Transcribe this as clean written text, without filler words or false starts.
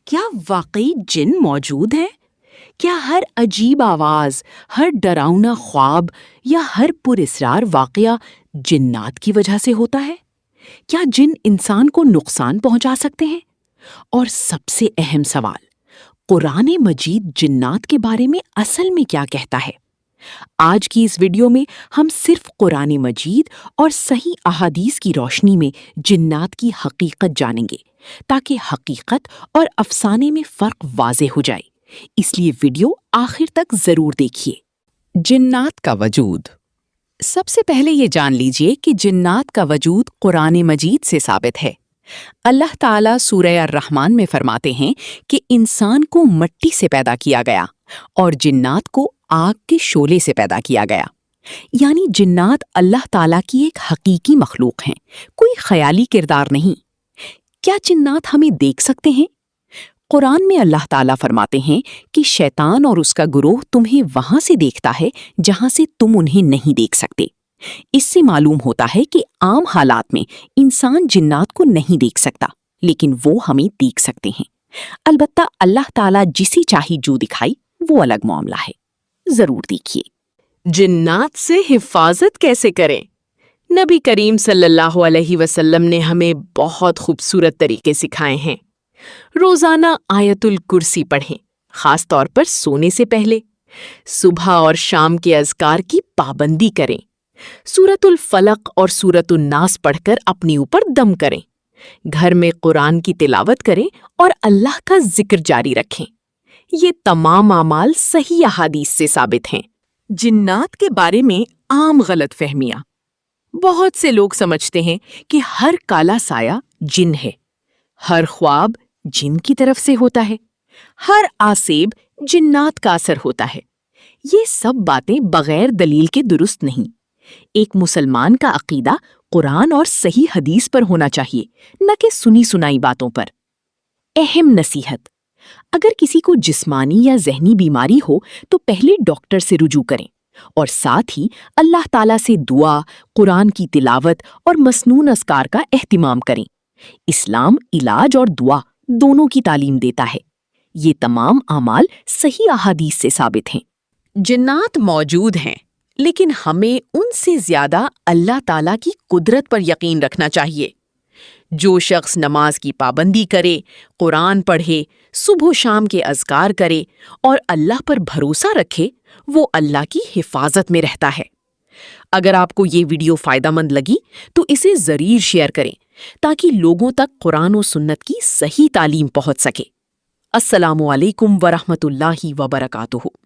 کیا واقعی جن موجود ہیں؟ کیا ہر عجیب آواز، ہر ڈراؤنا خواب یا ہر پراسرار واقعہ جنات کی وجہ سے ہوتا ہے؟ کیا جن انسان کو نقصان پہنچا سکتے ہیں؟ اور سب سے اہم سوال، قرآن مجید جنات کے بارے میں اصل میں کیا کہتا ہے؟ آج کی اس ویڈیو میں ہم صرف قرآن مجید اور صحیح احادیث کی روشنی میں جنات کی حقیقت جانیں گے، تاکہ حقیقت اور افسانے میں فرق واضح ہو جائے۔ اس لیے ویڈیو آخر تک ضرور دیکھیے۔ جنات کا وجود۔ سب سے پہلے یہ جان لیجئے کہ جنات کا وجود قرآن مجید سے ثابت ہے۔ اللہ تعالیٰ سورہ الرحمن میں فرماتے ہیں کہ انسان کو مٹی سے پیدا کیا گیا اور جنات کو آگ کے شعلے سے پیدا کیا گیا۔ یعنی جنات اللہ تعالیٰ کی ایک حقیقی مخلوق ہیں، کوئی خیالی کردار نہیں۔ کیا جنات ہمیں دیکھ سکتے ہیں؟ قرآن میں اللہ تعالیٰ فرماتے ہیں کہ شیطان اور اس کا گروہ تمہیں وہاں سے دیکھتا ہے جہاں سے تم انہیں نہیں دیکھ سکتے۔ اس سے معلوم ہوتا ہے کہ عام حالات میں انسان جنات کو نہیں دیکھ سکتا، لیکن وہ ہمیں دیکھ سکتے ہیں۔ البتہ اللہ تعالیٰ جسے چاہی جو دکھائی وہ الگ معاملہ ہے۔ ضرور دیکھیے۔ جنات سے حفاظت کیسے کریں؟ نبی کریم صلی اللہ علیہ وسلم نے ہمیں بہت خوبصورت طریقے سکھائے ہیں۔ روزانہ آیت الکرسی پڑھیں، خاص طور پر سونے سے پہلے۔ صبح اور شام کے اذکار کی پابندی کریں۔ سورۃ الفلق اور سورۃ الناس پڑھ کر اپنے اوپر دم کریں۔ گھر میں قرآن کی تلاوت کریں اور اللہ کا ذکر جاری رکھیں۔ یہ تمام اعمال صحیح احادیث سے ثابت ہیں۔ جنات کے بارے میں عام غلط فہمیاں۔ بہت سے لوگ سمجھتے ہیں کہ ہر کالا سایہ جن ہے، ہر خواب جن کی طرف سے ہوتا ہے، ہر آسیب جنات کا اثر ہوتا ہے۔ یہ سب باتیں بغیر دلیل کے درست نہیں۔ ایک مسلمان کا عقیدہ قرآن اور صحیح حدیث پر ہونا چاہیے، نہ کہ سنی سنائی باتوں پر۔ اہم نصیحت: اگر کسی کو جسمانی یا ذہنی بیماری ہو تو پہلے ڈاکٹر سے رجوع کریں، اور ساتھ ہی اللہ تعالیٰ سے دعا، قرآن کی تلاوت اور مسنون اذکار کا اہتمام کریں۔ اسلام علاج اور دعا دونوں کی تعلیم دیتا ہے۔ یہ تمام اعمال صحیح احادیث سے ثابت ہیں۔ جنات موجود ہیں، لیکن ہمیں ان سے زیادہ اللہ تعالیٰ کی قدرت پر یقین رکھنا چاہیے۔ جو شخص نماز کی پابندی کرے، قرآن پڑھے، صبح و شام کے اذکار کرے اور اللہ پر بھروسہ رکھے، وہ اللہ کی حفاظت میں رہتا ہے۔ اگر آپ کو یہ ویڈیو فائدہ مند لگی تو اسے ضرور شیئر کریں تاکہ لوگوں تک قرآن و سنت کی صحیح تعلیم پہنچ سکے۔ السلام علیکم ورحمۃ اللہ وبرکاتہ۔